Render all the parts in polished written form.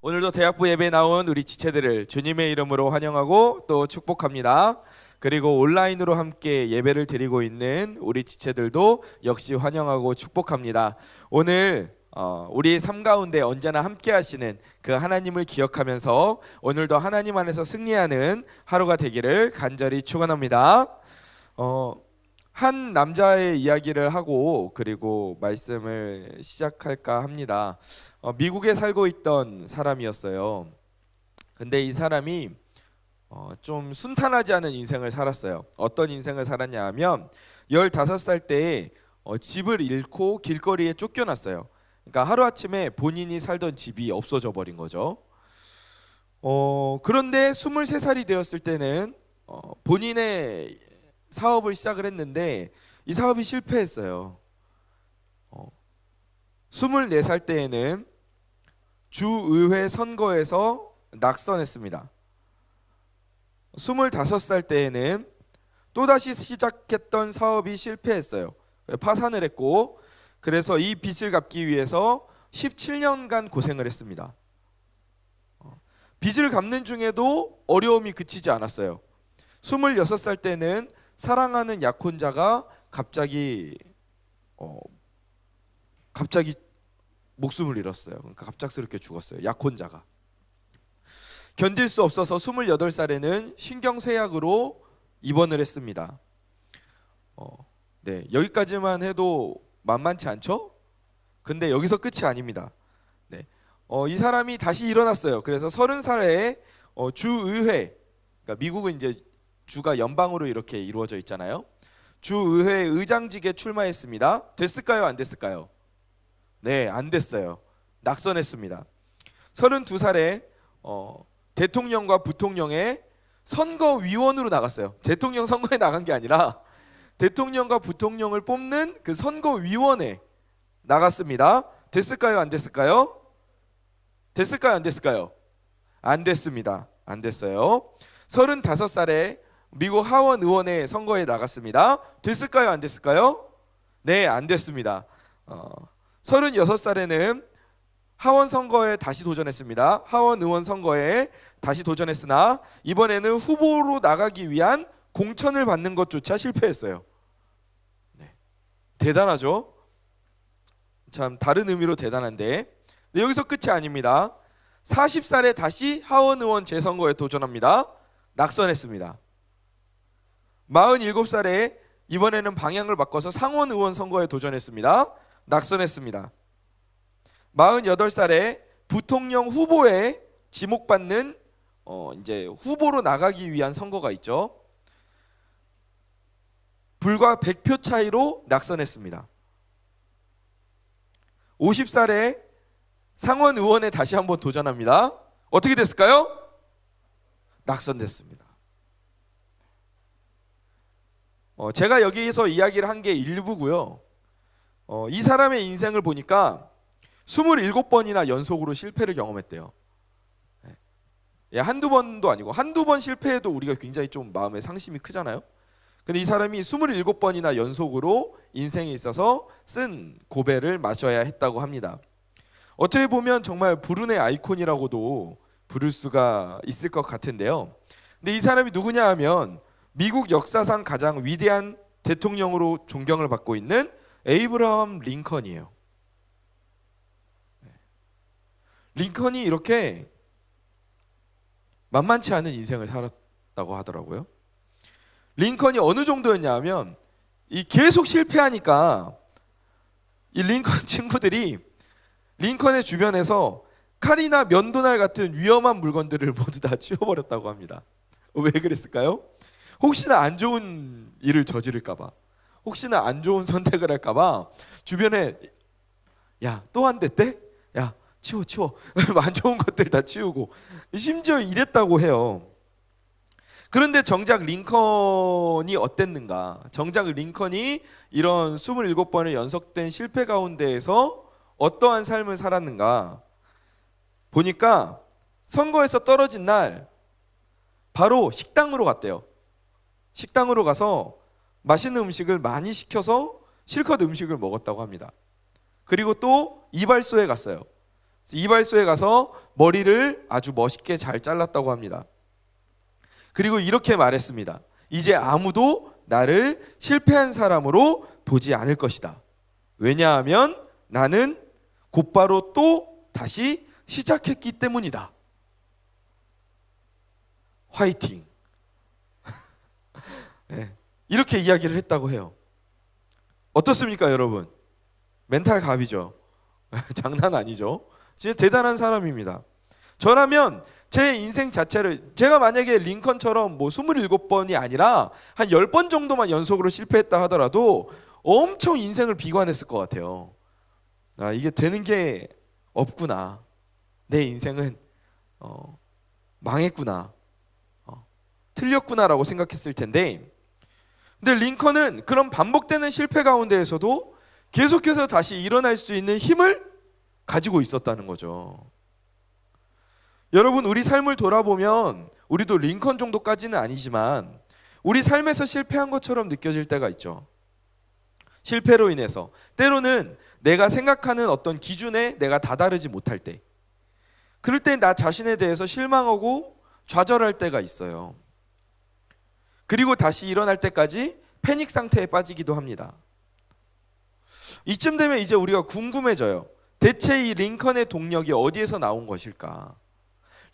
오늘도 대학부 예배에 나온 우리 지체들을 주님의 이름으로 환영하고 또 축복합니다. 그리고 온라인으로 함께 예배를 드리고 있는 우리 지체들도 역시 환영하고 축복합니다. 오늘 우리 삶 가운데 언제나 함께 하시는 그 하나님을 기억하면서 오늘도 하나님 안에서 승리하는 하루가 되기를 간절히 축원합니다. 한 남자의 이야기를 하고 그리고 말씀을 시작할까 합니다. 미국에 살고 있던 사람이었어요. 근데 이 사람이 좀 순탄하지 않은 인생을 살았어요. 어떤 인생을 살았냐 하면 15살 때에 집을 잃고 길거리에 쫓겨났어요. 그러니까 하루아침에 본인이 살던 집이 없어져 버린 거죠. 그런데 23살이 되었을 때는 본인의 사업을 시작을 했는데 이 사업이 실패했어요. 24살 때에는 주의회 선거에서 낙선했습니다. 25살 때에는 또다시 시작했던 사업이 실패했어요. 파산을 했고, 그래서 이 빚을 갚기 위해서 17년간 고생을 했습니다. 빚을 갚는 중에도 어려움이 그치지 않았어요. 26살 때는 사랑하는 약혼자가 갑자기 목숨을 잃었어요. 그러니까 갑작스럽게 죽었어요. 약혼자가. 견딜 수 없어서 28살에는 신경쇠약으로 입원을 했습니다. 네, 여기까지만 해도 만만치 않죠? 근데 여기서 끝이 아닙니다. 네, 이 사람이 다시 일어났어요. 그래서 30살에 주의회, 그러니까 미국은 이제 주가 연방으로 이렇게 이루어져 있잖아요. 주의회 의장직에 출마했습니다. 됐을까요? 안 됐을까요? 네, 안 됐어요. 낙선했습니다. 32살에 대통령과 부통령의 선거위원으로 나갔어요. 대통령 선거에 나간 게 아니라 대통령과 부통령을 뽑는 그 선거위원회 나갔습니다. 됐을까요? 안 됐을까요? 됐을까요? 안 됐을까요? 안 됐습니다. 안 됐어요. 35살에 미국 하원 의원회 선거에 나갔습니다. 됐을까요? 안 됐을까요? 네, 안 됐습니다. 36살에는 하원 선거에 다시 도전했습니다. 하원 의원 선거에 다시 도전했으나 이번에는 후보로 나가기 위한 공천을 받는 것조차 실패했어요. 네. 대단하죠? 참 다른 의미로 대단한데, 네, 여기서 끝이 아닙니다. 40살에 다시 하원 의원 재선거에 도전합니다. 낙선했습니다. 47살에 이번에는 방향을 바꿔서 상원 의원 선거에 도전했습니다. 낙선했습니다. 48살에 부통령 후보에 지목받는 이제 후보로 나가기 위한 선거가 있죠. 불과 100표 차이로 낙선했습니다. 50살에 상원 의원에 다시 한번 도전합니다. 어떻게 됐을까요? 낙선됐습니다. 제가 여기에서 이야기를 한 게 일부고요. 이 사람의 인생을 보니까 27번이나 연속으로 실패를 경험했대요. 한두 번도 아니고 한두 번 실패해도 우리가 굉장히 좀 마음에 상심이 크잖아요. 근데 이 사람이 27번이나 연속으로 인생에 있어서 쓴 고배를 마셔야 했다고 합니다. 어떻게 보면 정말 불운의 아이콘이라고도 부를 수가 있을 것 같은데요. 근데 이 사람이 누구냐 하면 미국 역사상 가장 위대한 대통령으로 존경을 받고 있는 에이브라함 링컨이에요. 링컨이 이렇게 만만치 않은 인생을 살았다고 하더라고요. 링컨이 어느 정도였냐 하면 이 계속 실패하니까 이 링컨 친구들이 링컨의 주변에서 칼이나 면도날 같은 위험한 물건들을 모두 다 치워버렸다고 합니다. 왜 그랬을까요? 혹시나 안 좋은 일을 저지를까봐, 혹시나 안 좋은 선택을 할까봐 주변에 야, 또 안 됐대? 야, 치워 안 좋은 것들 다 치우고, 심지어 이랬다고 해요. 그런데 정작 링컨이 어땠는가? 정작 링컨이 이런 27번의 연속된 실패 가운데에서 어떠한 삶을 살았는가? 보니까 선거에서 떨어진 날 바로 식당으로 갔대요. 식당으로 가서 맛있는 음식을 많이 시켜서 실컷 음식을 먹었다고 합니다. 그리고 또 이발소에 갔어요. 이발소에 가서 머리를 아주 멋있게 잘 잘랐다고 합니다. 그리고 이렇게 말했습니다. 이제 아무도 나를 실패한 사람으로 보지 않을 것이다. 왜냐하면 나는 곧바로 또 다시 시작했기 때문이다. 화이팅. 네, 이렇게 이야기를 했다고 해요. 어떻습니까, 여러분? 멘탈 갑이죠. 장난 아니죠. 진짜 대단한 사람입니다. 저라면 제 인생 자체를, 제가 만약에 링컨처럼 뭐 27번이 아니라 한 10번 정도만 연속으로 실패했다 하더라도 엄청 인생을 비관했을 것 같아요. 아, 이게 되는 게 없구나. 내 인생은 망했구나. 틀렸구나라고 생각했을 텐데, 근데 링컨은 그런 반복되는 실패 가운데에서도 계속해서 다시 일어날 수 있는 힘을 가지고 있었다는 거죠. 여러분, 우리 삶을 돌아보면 우리도 링컨 정도까지는 아니지만 우리 삶에서 실패한 것처럼 느껴질 때가 있죠. 실패로 인해서 때로는 내가 생각하는 어떤 기준에 내가 다다르지 못할 때, 그럴 때 나 자신에 대해서 실망하고 좌절할 때가 있어요. 그리고 다시 일어날 때까지 패닉 상태에 빠지기도 합니다. 이쯤 되면 이제 우리가 궁금해져요. 대체 이 링컨의 동력이 어디에서 나온 것일까?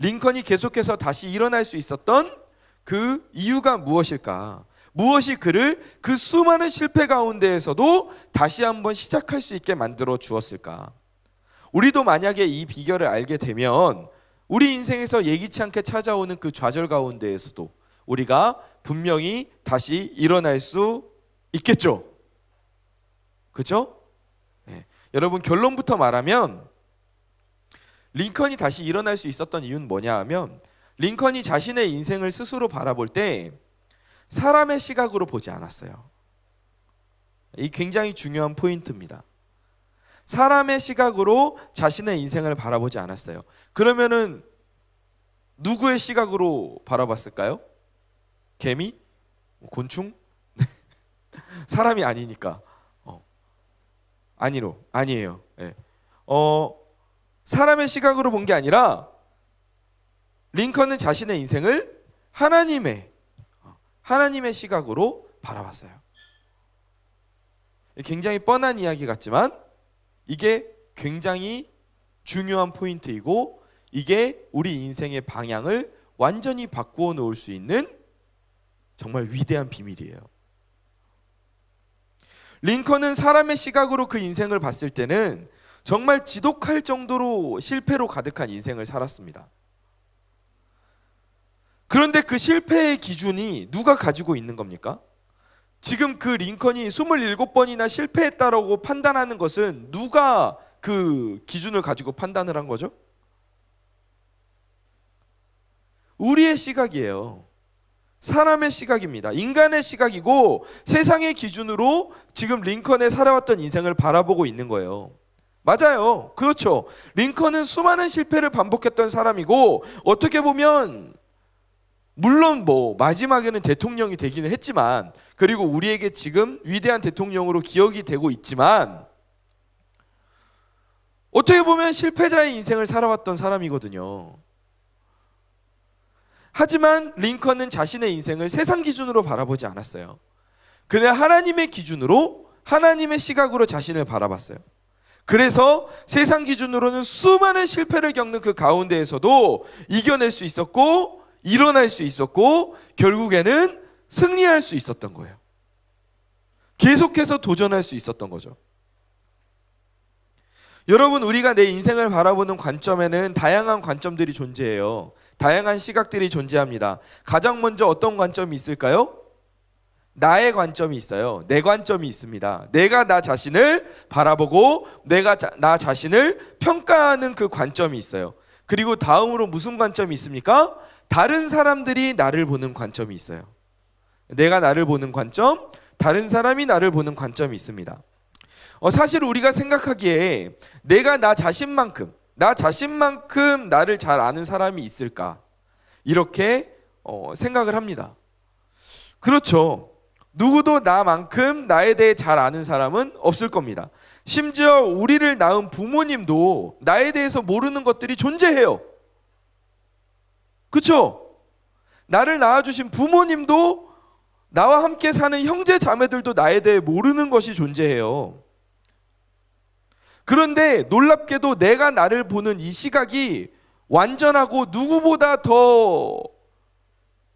링컨이 계속해서 다시 일어날 수 있었던 그 이유가 무엇일까? 무엇이 그를 그 수많은 실패 가운데에서도 다시 한번 시작할 수 있게 만들어 주었을까? 우리도 만약에 이 비결을 알게 되면 우리 인생에서 예기치 않게 찾아오는 그 좌절 가운데에서도 우리가 분명히 다시 일어날 수 있겠죠. 그렇죠? 네. 여러분, 결론부터 말하면 링컨이 다시 일어날 수 있었던 이유는 뭐냐 하면, 링컨이 자신의 인생을 스스로 바라볼 때 사람의 시각으로 보지 않았어요. 이 굉장히 중요한 포인트입니다. 사람의 시각으로 자신의 인생을 바라보지 않았어요. 그러면은 누구의 시각으로 바라봤을까요? 개미? 곤충? 사람이 아니니까. 아니에요. 네. 사람의 시각으로 본 게 아니라 링컨은 자신의 인생을 하나님의 시각으로 바라봤어요. 굉장히 뻔한 이야기 같지만 이게 굉장히 중요한 포인트이고, 이게 우리 인생의 방향을 완전히 바꾸어 놓을 수 있는 정말 위대한 비밀이에요. 링컨은 사람의 시각으로 그 인생을 봤을 때는 정말 지독할 정도로 실패로 가득한 인생을 살았습니다. 그런데 그 실패의 기준이 누가 가지고 있는 겁니까? 지금 그 링컨이 27번이나 실패했다라고 판단하는 것은 누가 그 기준을 가지고 판단을 한 거죠? 우리의 시각이에요. 사람의 시각입니다. 인간의 시각이고 세상의 기준으로 지금 링컨의 살아왔던 인생을 바라보고 있는 거예요. 맞아요. 그렇죠. 링컨은 수많은 실패를 반복했던 사람이고, 어떻게 보면 물론 뭐 마지막에는 대통령이 되기는 했지만, 그리고 우리에게 지금 위대한 대통령으로 기억이 되고 있지만, 어떻게 보면 실패자의 인생을 살아왔던 사람이거든요. 하지만 링컨은 자신의 인생을 세상 기준으로 바라보지 않았어요. 그냥 하나님의 기준으로, 하나님의 시각으로 자신을 바라봤어요. 그래서 세상 기준으로는 수많은 실패를 겪는 그 가운데에서도 이겨낼 수 있었고, 일어날 수 있었고, 결국에는 승리할 수 있었던 거예요. 계속해서 도전할 수 있었던 거죠. 여러분, 우리가 내 인생을 바라보는 관점에는 다양한 관점들이 존재해요. 다양한 시각들이 존재합니다. 가장 먼저 어떤 관점이 있을까요? 나의 관점이 있어요. 내 관점이 있습니다. 내가 나 자신을 바라보고 내가 나 자신을 평가하는 그 관점이 있어요. 그리고 다음으로 무슨 관점이 있습니까? 다른 사람들이 나를 보는 관점이 있어요. 내가 나를 보는 관점, 다른 사람이 나를 보는 관점이 있습니다. 사실 우리가 생각하기에 내가 나 자신만큼 나를 잘 아는 사람이 있을까? 이렇게 생각을 합니다. 그렇죠. 누구도 나만큼 나에 대해 잘 아는 사람은 없을 겁니다. 심지어 우리를 낳은 부모님도 나에 대해서 모르는 것들이 존재해요. 그렇죠? 나를 낳아주신 부모님도 나와 함께 사는 형제 자매들도 나에 대해 모르는 것이 존재해요. 그런데 놀랍게도 내가 나를 보는 이 시각이 완전하고 누구보다 더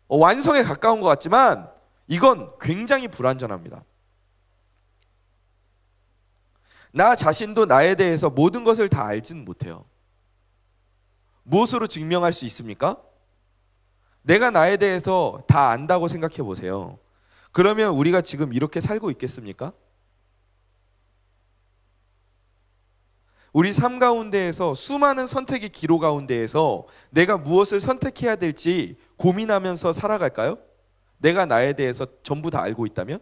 완성에 가까운 것 같지만 이건 굉장히 불완전합니다. 나 자신도 나에 대해서 모든 것을 다 알지는 못해요. 무엇으로 증명할 수 있습니까? 내가 나에 대해서 다 안다고 생각해 보세요. 그러면 우리가 지금 이렇게 살고 있겠습니까? 우리 삶 가운데에서 수많은 선택의 기로 가운데에서 내가 무엇을 선택해야 될지 고민하면서 살아갈까요? 내가 나에 대해서 전부 다 알고 있다면?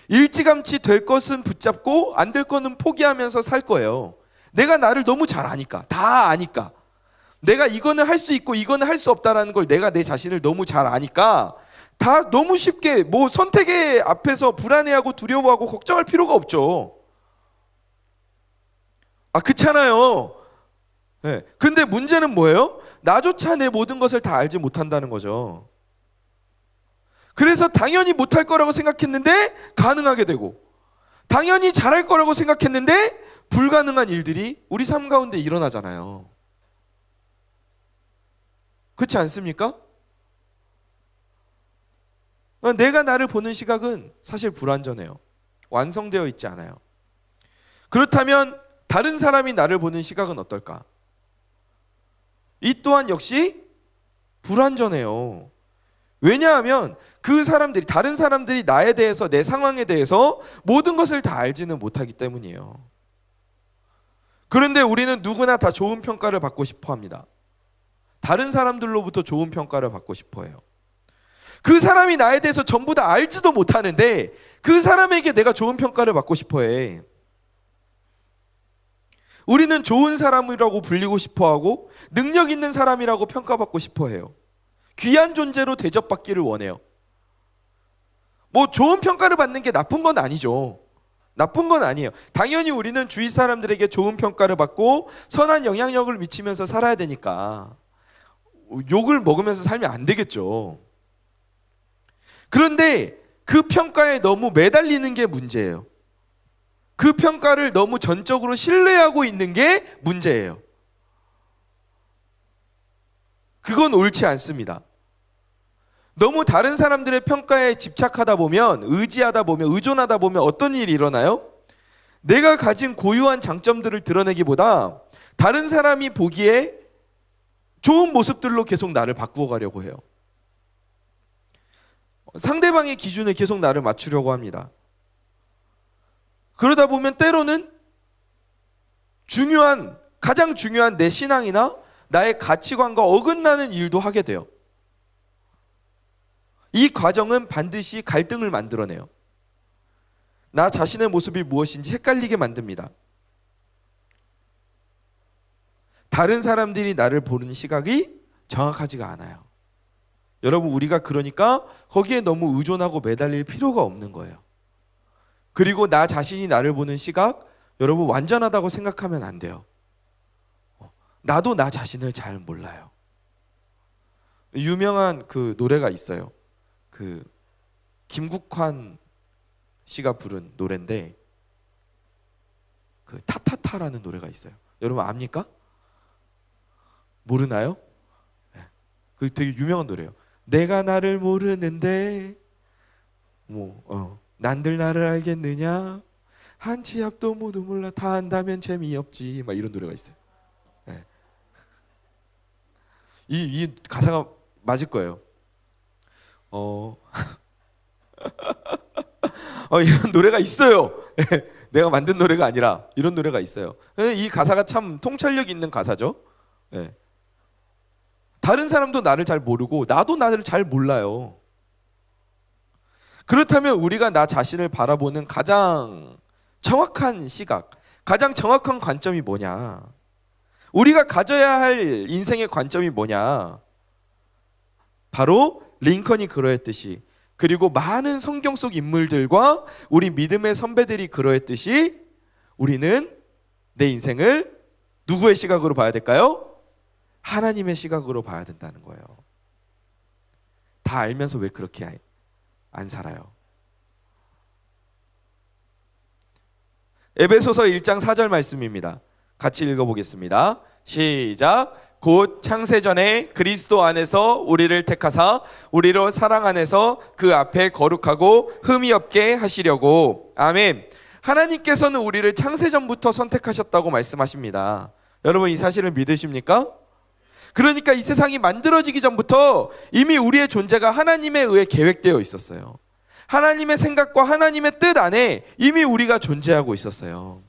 일찌감치 될 것은 붙잡고 안 될 거는 포기하면서 살 거예요. 내가 나를 너무 잘 아니까, 다 아니까. 내가 이거는 할 수 있고 이거는 할 수 없다라는 걸 내가 내 자신을 너무 잘 아니까 다 너무 쉽게 뭐 선택의 앞에서 불안해하고 두려워하고 걱정할 필요가 없죠. 그렇잖아요. 네. 근데 문제는 뭐예요? 나조차 내 모든 것을 다 알지 못한다는 거죠. 그래서 당연히 못할 거라고 생각했는데 가능하게 되고, 당연히 잘할 거라고 생각했는데 불가능한 일들이 우리 삶 가운데 일어나잖아요. 그렇지 않습니까? 내가 나를 보는 시각은 사실 불완전해요. 완성되어 있지 않아요. 그렇다면 다른 사람이 나를 보는 시각은 어떨까? 이 또한 역시 불완전해요. 왜냐하면 그 사람들이, 다른 사람들이 나에 대해서, 내 상황에 대해서 모든 것을 다 알지는 못하기 때문이에요. 그런데 우리는 누구나 다 좋은 평가를 받고 싶어 합니다. 다른 사람들로부터 좋은 평가를 받고 싶어 해요. 그 사람이 나에 대해서 전부 다 알지도 못하는데 그 사람에게 내가 좋은 평가를 받고 싶어 해. 우리는 좋은 사람이라고 불리고 싶어 하고 능력 있는 사람이라고 평가받고 싶어 해요. 귀한 존재로 대접받기를 원해요. 뭐 좋은 평가를 받는 게 나쁜 건 아니죠. 나쁜 건 아니에요. 당연히 우리는 주위 사람들에게 좋은 평가를 받고 선한 영향력을 미치면서 살아야 되니까 욕을 먹으면서 살면 안 되겠죠. 그런데 그 평가에 너무 매달리는 게 문제예요. 그 평가를 너무 전적으로 신뢰하고 있는 게 문제예요. 그건 옳지 않습니다. 너무 다른 사람들의 평가에 집착하다 보면, 의지하다 보면, 의존하다 보면 어떤 일이 일어나요? 내가 가진 고유한 장점들을 드러내기보다 다른 사람이 보기에 좋은 모습들로 계속 나를 바꾸어 가려고 해요. 상대방의 기준에 계속 나를 맞추려고 합니다. 그러다 보면 때로는 가장 중요한 내 신앙이나 나의 가치관과 어긋나는 일도 하게 돼요. 이 과정은 반드시 갈등을 만들어내요. 나 자신의 모습이 무엇인지 헷갈리게 만듭니다. 다른 사람들이 나를 보는 시각이 정확하지가 않아요. 여러분, 우리가 그러니까 거기에 너무 의존하고 매달릴 필요가 없는 거예요. 그리고 나 자신이 나를 보는 시각, 여러분 완전하다고 생각하면 안 돼요. 나도 나 자신을 잘 몰라요. 유명한 그 노래가 있어요. 그 김국환 씨가 부른 노래인데 그 타타타라는 노래가 있어요. 여러분 압니까? 모르나요? 그 되게 유명한 노래예요. 내가 나를 모르는데 난들 나를 알겠느냐? 한 치 앞도 모두 몰라 다 안다면 재미없지. 막 이런 노래가 있어요. 네. 이 가사가 맞을 거예요. 이런 노래가 있어요. 내가 만든 노래가 아니라 이런 노래가 있어요. 이 가사가 참 통찰력 있는 가사죠. 네. 다른 사람도 나를 잘 모르고 나도 나를 잘 몰라요. 그렇다면 우리가 나 자신을 바라보는 가장 정확한 시각, 가장 정확한 관점이 뭐냐? 우리가 가져야 할 인생의 관점이 뭐냐? 바로 링컨이 그러했듯이 그리고 많은 성경 속 인물들과 우리 믿음의 선배들이 그러했듯이 우리는 내 인생을 누구의 시각으로 봐야 될까요? 하나님의 시각으로 봐야 된다는 거예요. 다 알면서 왜 그렇게 안 살아요? 에베소서 1장 4절 말씀입니다. 같이 읽어보겠습니다. 시작. 곧 창세전에 그리스도 안에서 우리를 택하사 우리로 사랑 안에서 그 앞에 거룩하고 흠이 없게 하시려고. 아멘. 하나님께서는 우리를 창세전부터 선택하셨다고 말씀하십니다. 여러분 이 사실을 믿으십니까? 그러니까 이 세상이 만들어지기 전부터 이미 우리의 존재가 하나님에 의해 계획되어 있었어요. 하나님의 생각과 하나님의 뜻 안에 이미 우리가 존재하고 있었어요.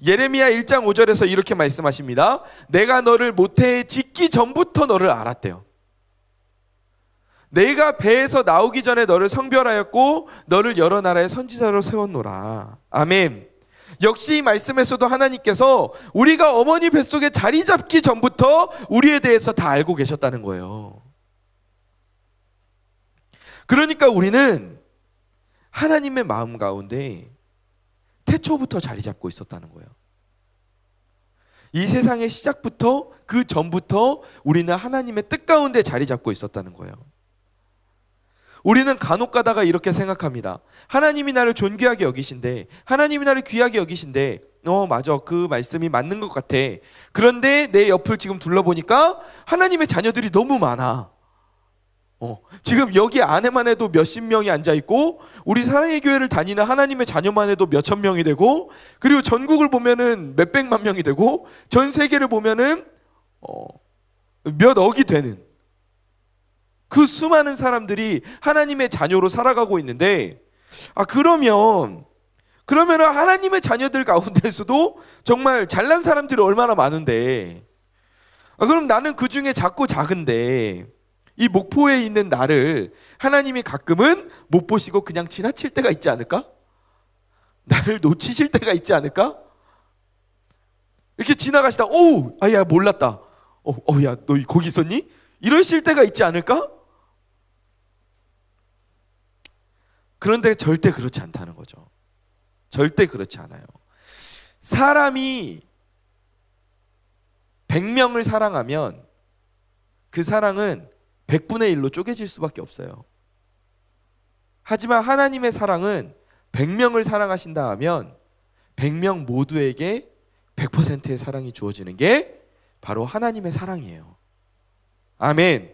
예레미야 1장 5절에서 이렇게 말씀하십니다. 내가 너를 모태에 짓기 전부터 너를 알았대요. 내가 배에서 나오기 전에 너를 성별하였고 너를 여러 나라의 선지자로 세웠노라. 아멘. 역시 이 말씀에서도 하나님께서 우리가 어머니 뱃속에 자리 잡기 전부터 우리에 대해서 다 알고 계셨다는 거예요. 그러니까 우리는 하나님의 마음 가운데 태초부터 자리 잡고 있었다는 거예요. 이 세상의 시작부터 그 전부터 우리는 하나님의 뜻 가운데 자리 잡고 있었다는 거예요. 우리는 간혹 가다가 이렇게 생각합니다. 하나님이 나를 존귀하게 여기신데, 하나님이 나를 귀하게 여기신데, 맞아, 그 말씀이 맞는 것 같아. 그런데 내 옆을 지금 둘러보니까 하나님의 자녀들이 너무 많아. 지금 여기 안에만 해도 몇십 명이 앉아있고, 우리 사랑의 교회를 다니는 하나님의 자녀만 해도 몇천 명이 되고, 그리고 전국을 보면은 몇백만 명이 되고, 전 세계를 보면은 몇 억이 되는 그 수많은 사람들이 하나님의 자녀로 살아가고 있는데, 그러면 하나님의 자녀들 가운데서도 정말 잘난 사람들이 얼마나 많은데, 그럼 나는 그 중에 작고 작은데 이 목포에 있는 나를 하나님이 가끔은 못 보시고 그냥 지나칠 때가 있지 않을까? 나를 놓치실 때가 있지 않을까? 이렇게 지나가시다 야 몰랐다. 야 너 거기 있었니? 이러실 때가 있지 않을까? 그런데 절대 그렇지 않다는 거죠. 절대 그렇지 않아요. 사람이 100명을 사랑하면 그 사랑은 100분의 1로 쪼개질 수밖에 없어요. 하지만 하나님의 사랑은 100명을 사랑하신다 하면 100명 모두에게 100%의 사랑이 주어지는 게 바로 하나님의 사랑이에요. 아멘.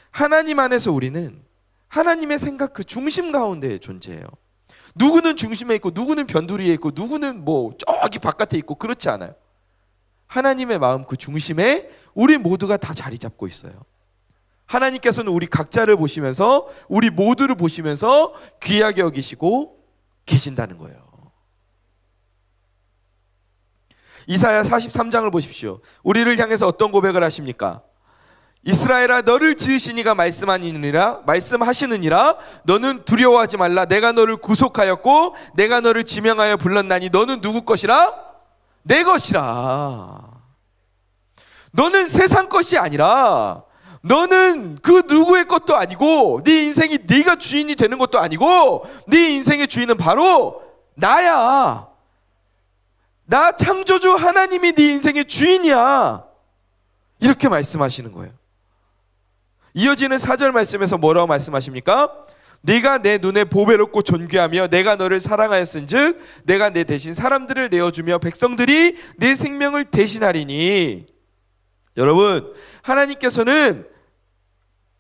하나님 안에서 우리는 하나님의 생각 그 중심 가운데 존재해요. 누구는 중심에 있고 누구는 변두리에 있고 누구는 저기 바깥에 있고 그렇지 않아요. 하나님의 마음 그 중심에 우리 모두가 다 자리 잡고 있어요. 하나님께서는 우리 각자를 보시면서 우리 모두를 보시면서 귀하게 여기시고 계신다는 거예요. 이사야 43장을 보십시오. 우리를 향해서 어떤 고백을 하십니까? 이스라엘아 너를 지으신 이가 말씀하시느니라 너는 두려워하지 말라. 내가 너를 구속하였고 내가 너를 지명하여 불렀나니 너는 누구 것이라? 내 것이라. 너는 세상 것이 아니라, 너는 그 누구의 것도 아니고, 네 인생이 네가 주인이 되는 것도 아니고, 네 인생의 주인은 바로 나야. 나 창조주 하나님이 네 인생의 주인이야. 이렇게 말씀하시는 거예요. 이어지는 4절 말씀에서 뭐라고 말씀하십니까? 네가 내 눈에 보배롭고 존귀하며 내가 너를 사랑하였은즉 내가 내 대신 사람들을 내어주며 백성들이 내 생명을 대신하리니. 여러분, 하나님께서는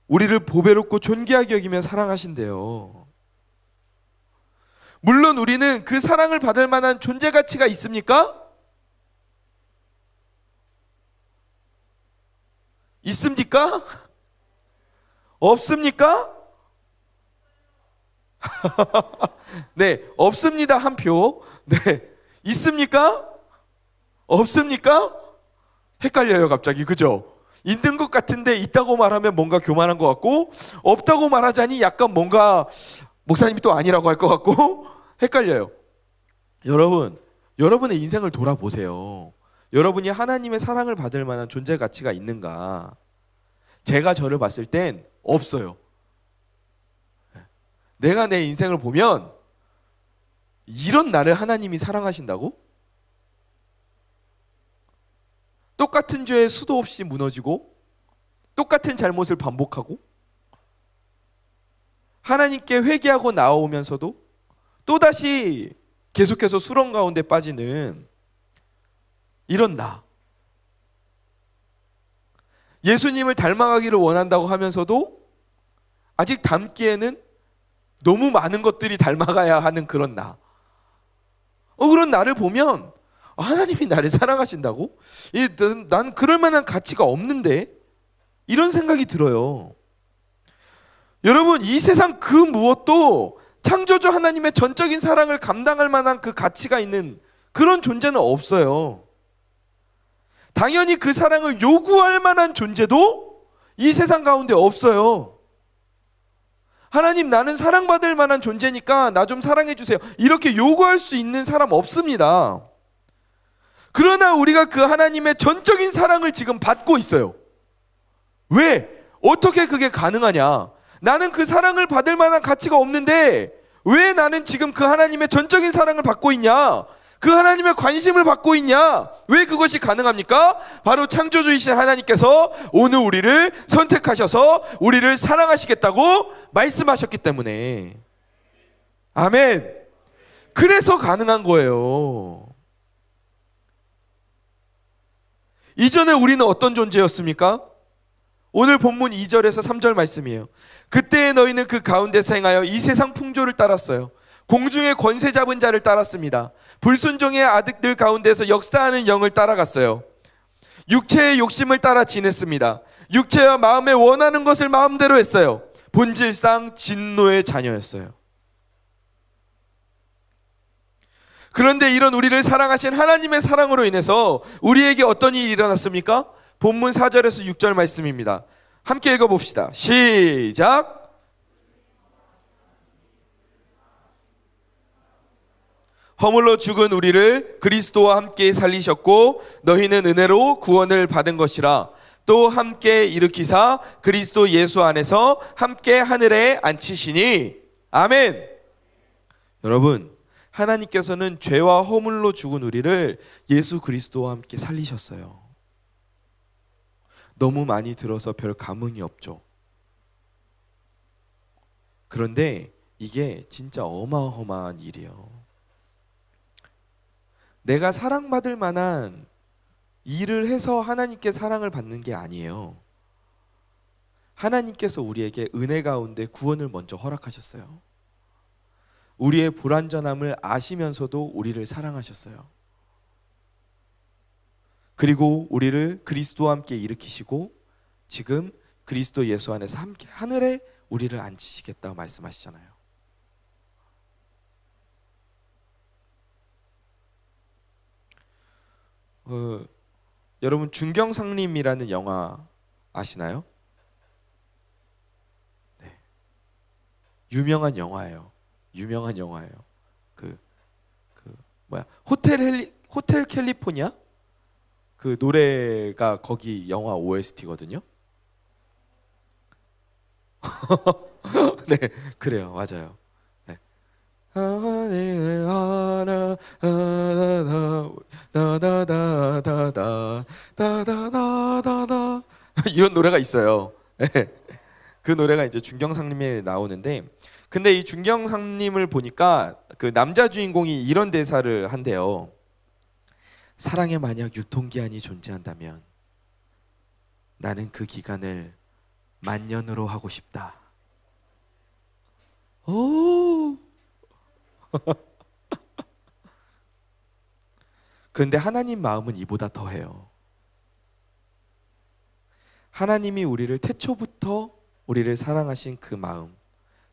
우리를 보배롭고 존귀하게 여기며 사랑하신대요. 물론 우리는 그 사랑을 받을 만한 존재 가치가 있습니까? 있습니까? 없습니까? 네, 없습니다. 한 표. 네, 있습니까? 없습니까? 헷갈려요 갑자기. 그죠? 있는 것 같은데 있다고 말하면 뭔가 교만한 것 같고, 없다고 말하자니 약간 뭔가 목사님이 또 아니라고 할 것 같고 헷갈려요. 여러분, 여러분의 인생을 돌아보세요. 여러분이 하나님의 사랑을 받을 만한 존재 가치가 있는가? 제가 저를 봤을 땐 없어요. 내가 내 인생을 보면 이런 나를 하나님이 사랑하신다고? 똑같은 죄에 수도 없이 무너지고 똑같은 잘못을 반복하고 하나님께 회개하고 나오면서도 또다시 계속해서 수렁 가운데 빠지는 이런 나. 예수님을 닮아가기를 원한다고 하면서도 아직 닮기에는 너무 많은 것들이 닮아가야 하는 그런 나. 그런 나를 보면 하나님이 나를 사랑하신다고? 난 그럴 만한 가치가 없는데? 이런 생각이 들어요. 여러분, 이 세상 그 무엇도 창조주 하나님의 전적인 사랑을 감당할 만한 그 가치가 있는 그런 존재는 없어요. 당연히 그 사랑을 요구할 만한 존재도 이 세상 가운데 없어요. 하나님, 나는 사랑받을 만한 존재니까 나 좀 사랑해 주세요. 이렇게 요구할 수 있는 사람 없습니다. 그러나 우리가 그 하나님의 전적인 사랑을 지금 받고 있어요. 왜? 어떻게 그게 가능하냐? 나는 그 사랑을 받을 만한 가치가 없는데 왜 나는 지금 그 하나님의 전적인 사랑을 받고 있냐? 그 하나님의 관심을 받고 있냐? 왜 그것이 가능합니까? 바로 창조주이신 하나님께서 오늘 우리를 선택하셔서 우리를 사랑하시겠다고 말씀하셨기 때문에. 아멘. 그래서 가능한 거예요. 이전에 우리는 어떤 존재였습니까? 오늘 본문 2절에서 3절 말씀이에요. 그때에 너희는 그 가운데서 행하여 이 세상 풍조를 따랐어요. 공중의 권세 잡은 자를 따랐습니다. 불순종의 아들들 가운데서 역사하는 영을 따라갔어요. 육체의 욕심을 따라 지냈습니다. 육체와 마음에 원하는 것을 마음대로 했어요. 본질상 진노의 자녀였어요. 그런데 이런 우리를 사랑하신 하나님의 사랑으로 인해서 우리에게 어떤 일이 일어났습니까? 본문 4절에서 6절 말씀입니다. 함께 읽어봅시다. 시작. 허물로 죽은 우리를 그리스도와 함께 살리셨고 너희는 은혜로 구원을 받은 것이라. 또 함께 일으키사 그리스도 예수 안에서 함께 하늘에 앉히시니. 아멘. 여러분, 하나님께서는 죄와 허물로 죽은 우리를 예수 그리스도와 함께 살리셨어요. 너무 많이 들어서 별 감흥이 없죠. 그런데 이게 진짜 어마어마한 일이에요. 내가 사랑받을 만한 일을 해서 하나님께 사랑을 받는 게 아니에요. 하나님께서 우리에게 은혜 가운데 구원을 먼저 허락하셨어요. 우리의 불완전함을 아시면서도 우리를 사랑하셨어요. 그리고 우리를 그리스도와 함께 일으키시고 지금 그리스도 예수 안에서 함께 하늘에 우리를 앉히시겠다고 말씀하시잖아요. 여러분, 중경상림이라는 영화 아시나요? 네. 유명한 영화예요. 유명한 영화예요. 호텔 캘리포니아? 그 노래가 거기 영화 OST거든요. 네, 그래요, 맞아요. 네. 이런 노래가 있어요. 그 노래가 이제 중경상림에 나오는데, 근데 이 중경상림을 보니까 그 남자 주인공이 이런 대사를 한대요. 사랑에 만약 유통기한이 존재한다면 나는 그 기간을 만년으로 하고 싶다. 오. 그런데 하나님 마음은 이보다 더해요. 하나님이 우리를 태초부터 우리를 사랑하신 그 마음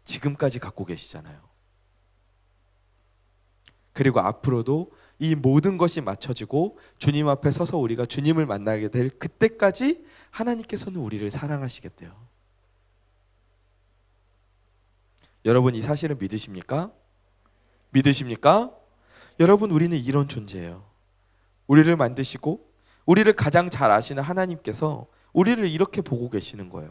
지금까지 갖고 계시잖아요. 그리고 앞으로도 이 모든 것이 맞춰지고 주님 앞에 서서 우리가 주님을 만나게 될 그때까지 하나님께서는 우리를 사랑하시겠대요. 여러분, 이 사실을 믿으십니까? 믿으십니까? 여러분, 우리는 이런 존재예요. 우리를 만드시고 우리를 가장 잘 아시는 하나님께서 우리를 이렇게 보고 계시는 거예요.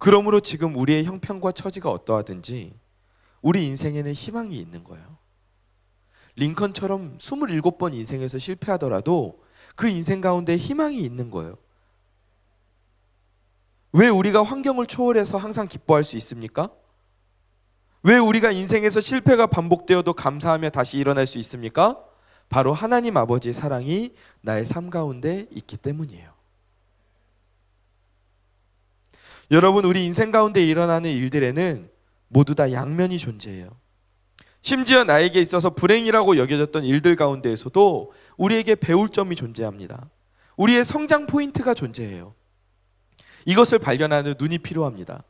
그러므로 지금 우리의 형편과 처지가 어떠하든지 우리 인생에는 희망이 있는 거예요. 링컨처럼 27번 인생에서 실패하더라도 그 인생 가운데 희망이 있는 거예요. 왜 우리가 환경을 초월해서 항상 기뻐할 수 있습니까? 왜 우리가 인생에서 실패가 반복되어도 감사하며 다시 일어날 수 있습니까? 바로 하나님 아버지의 사랑이 나의 삶 가운데 있기 때문이에요. 여러분, 우리 인생 가운데 일어나는 일들에는 모두 다 양면이 존재해요. 심지어 나에게 있어서 불행이라고 여겨졌던 일들 가운데에서도 우리에게 배울 점이 존재합니다. 우리의 성장 포인트가 존재해요. 이것을 발견하는 눈이 필요합니다.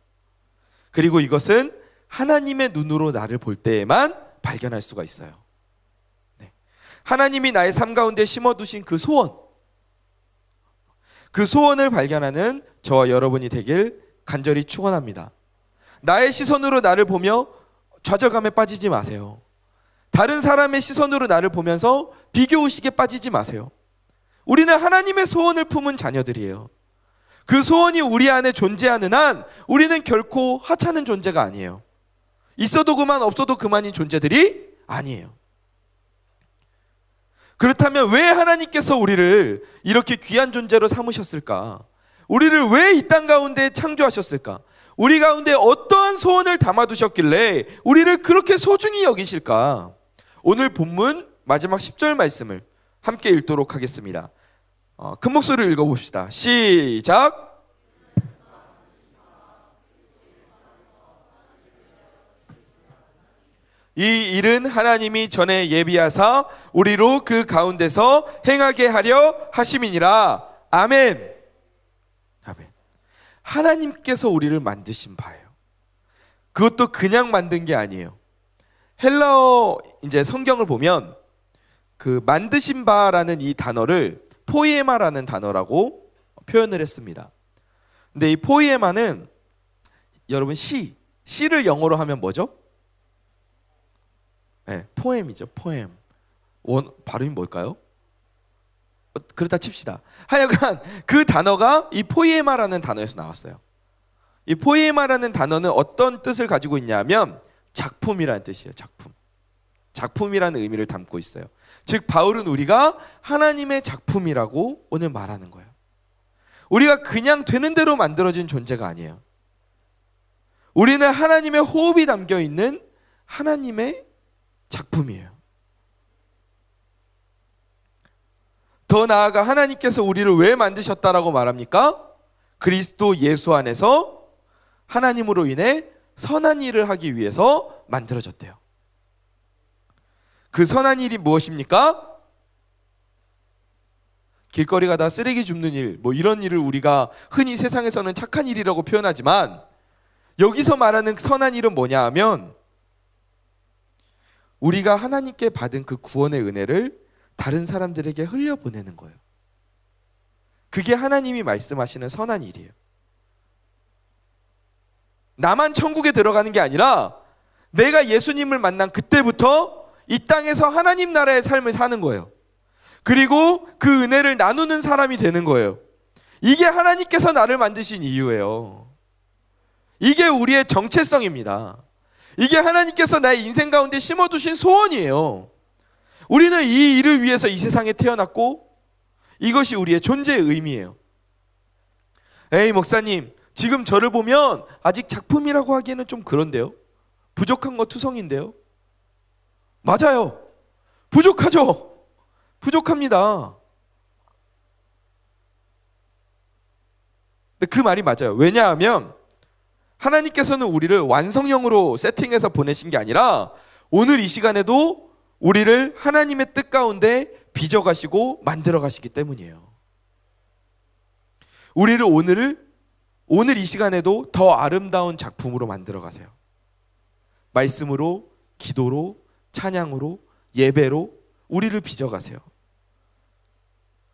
그리고 이것은 하나님의 눈으로 나를 볼 때에만 발견할 수가 있어요. 네. 하나님이 나의 삶 가운데 심어두신 그 소원, 그 소원을 발견하는 저와 여러분이 되길 간절히 축원합니다. 나의 시선으로 나를 보며 좌절감에 빠지지 마세요. 다른 사람의 시선으로 나를 보면서 비교의식에 빠지지 마세요. 우리는 하나님의 소원을 품은 자녀들이에요. 그 소원이 우리 안에 존재하는 한 우리는 결코 하찮은 존재가 아니에요. 있어도 그만 없어도 그만인 존재들이 아니에요. 그렇다면 왜 하나님께서 우리를 이렇게 귀한 존재로 삼으셨을까? 우리를 왜 이 땅 가운데 창조하셨을까? 우리 가운데 어떠한 소원을 담아두셨길래 우리를 그렇게 소중히 여기실까? 오늘 본문 마지막 10절 말씀을 함께 읽도록 하겠습니다. 큰 목소리로 읽어봅시다. 시작! 이 일은 하나님이 전에 예비하사 우리로 그 가운데서 행하게 하려 하심이니라. 아멘. 아멘. 하나님께서 우리를 만드신 바예요. 그것도 그냥 만든 게 아니에요. 헬라어 이제 성경을 보면 그 만드신 바라는 이 단어를 포이에마라는 단어라고 표현을 했습니다. 근데 이 포이에마는 여러분 시를 영어로 하면 뭐죠? 네, 포엠이죠. 포엠. 발음이 뭘까요? 그렇다 칩시다. 하여간 그 단어가 이 포이에마라는 단어에서 나왔어요. 이 포이에마라는 단어는 어떤 뜻을 가지고 있냐면 작품이라는 뜻이에요. 작품. 작품이라는 의미를 담고 있어요. 즉 바울은 우리가 하나님의 작품이라고 오늘 말하는 거예요. 우리가 그냥 되는 대로 만들어진 존재가 아니에요. 우리는 하나님의 호흡이 담겨 있는 하나님의 작품이에요. 더 나아가 하나님께서 우리를 왜 만드셨다라고 말합니까? 그리스도 예수 안에서 하나님으로 인해 선한 일을 하기 위해서 만들어졌대요. 그 선한 일이 무엇입니까? 길거리 가다 쓰레기 줍는 일, 뭐 이런 일을 우리가 흔히 세상에서는 착한 일이라고 표현하지만 여기서 말하는 선한 일은 뭐냐 하면 우리가 하나님께 받은 그 구원의 은혜를 다른 사람들에게 흘려보내는 거예요. 그게 하나님이 말씀하시는 선한 일이에요. 나만 천국에 들어가는 게 아니라 내가 예수님을 만난 그때부터 이 땅에서 하나님 나라의 삶을 사는 거예요. 그리고 그 은혜를 나누는 사람이 되는 거예요. 이게 하나님께서 나를 만드신 이유예요. 이게 우리의 정체성입니다. 이게 하나님께서 나의 인생 가운데 심어두신 소원이에요. 우리는 이 일을 위해서 이 세상에 태어났고 이것이 우리의 존재의 의미예요. 에이 목사님, 지금 저를 보면 아직 작품이라고 하기에는 좀 그런데요. 부족한 거 투성인데요. 맞아요. 부족하죠. 부족합니다. 근데 그 말이 맞아요. 왜냐하면 하나님께서는 우리를 완성형으로 세팅해서 보내신 게 아니라 오늘 이 시간에도 우리를 하나님의 뜻 가운데 빚어가시고 만들어가시기 때문이에요. 우리를 오늘 이 시간에도 더 아름다운 작품으로 만들어가세요. 말씀으로, 기도로, 찬양으로, 예배로 우리를 빚어가세요.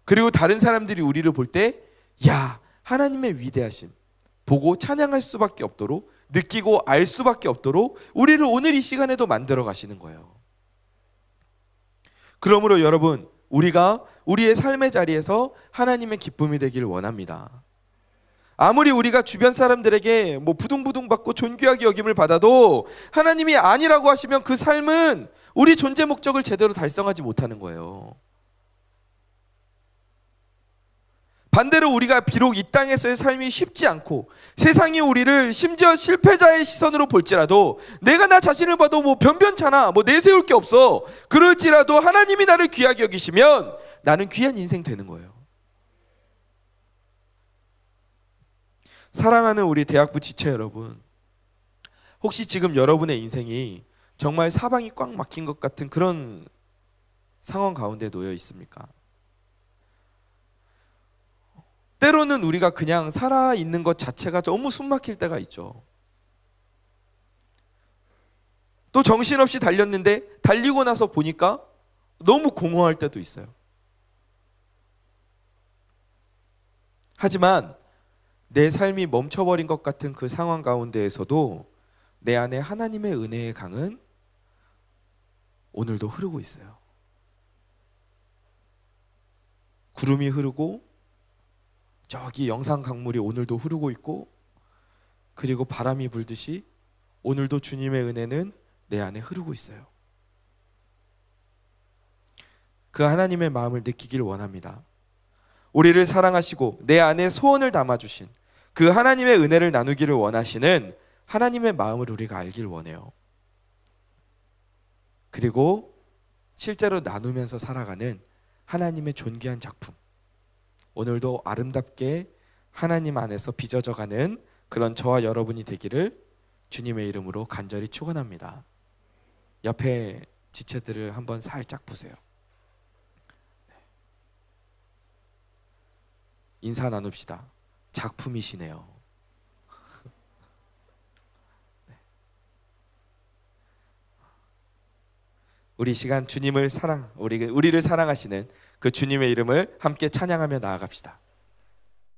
그리고 다른 사람들이 우리를 볼 때 야, 하나님의 위대하심 보고 찬양할 수밖에 없도록, 느끼고 알 수밖에 없도록 우리를 오늘 이 시간에도 만들어 가시는 거예요. 그러므로 여러분, 우리가 우리의 삶의 자리에서 하나님의 기쁨이 되기를 원합니다. 아무리 우리가 주변 사람들에게 뭐 부둥부둥 받고 존귀하게 여김을 받아도 하나님이 아니라고 하시면 그 삶은 우리 존재 목적을 제대로 달성하지 못하는 거예요. 반대로 우리가 비록 이 땅에서의 삶이 쉽지 않고 세상이 우리를 심지어 실패자의 시선으로 볼지라도 내가 나 자신을 봐도 뭐 변변찮아, 뭐 내세울 게 없어, 그럴지라도 하나님이 나를 귀하게 여기시면 나는 귀한 인생 되는 거예요. 사랑하는 우리 대학부 지체 여러분, 혹시 지금 여러분의 인생이 정말 사방이 꽉 막힌 것 같은 그런 상황 가운데 놓여 있습니까? 때로는 우리가 그냥 살아있는 것 자체가 너무 숨막힐 때가 있죠. 또 정신없이 달렸는데 달리고 나서 보니까 너무 공허할 때도 있어요. 하지만 내 삶이 멈춰버린 것 같은 그 상황 가운데에서도 내 안에 하나님의 은혜의 강은 오늘도 흐르고 있어요. 구름이 흐르고 저기 영산 강물이 오늘도 흐르고 있고, 그리고 바람이 불듯이 오늘도 주님의 은혜는 내 안에 흐르고 있어요. 그 하나님의 마음을 느끼길 원합니다. 우리를 사랑하시고 내 안에 소원을 담아주신 그 하나님의 은혜를 나누기를 원하시는 하나님의 마음을 우리가 알길 원해요. 그리고 실제로 나누면서 살아가는 하나님의 존귀한 작품, 오늘도 아름답게 하나님 안에서 빚어져가는 그런 저와 여러분이 되기를 주님의 이름으로 간절히 축원합니다. 옆에 지체들을 한번 살짝 보세요. 인사 나눕시다. 작품이시네요. 우리 시간 주님을 우리를 사랑하시는 그 주님의 이름을 함께 찬양하며 나아갑시다.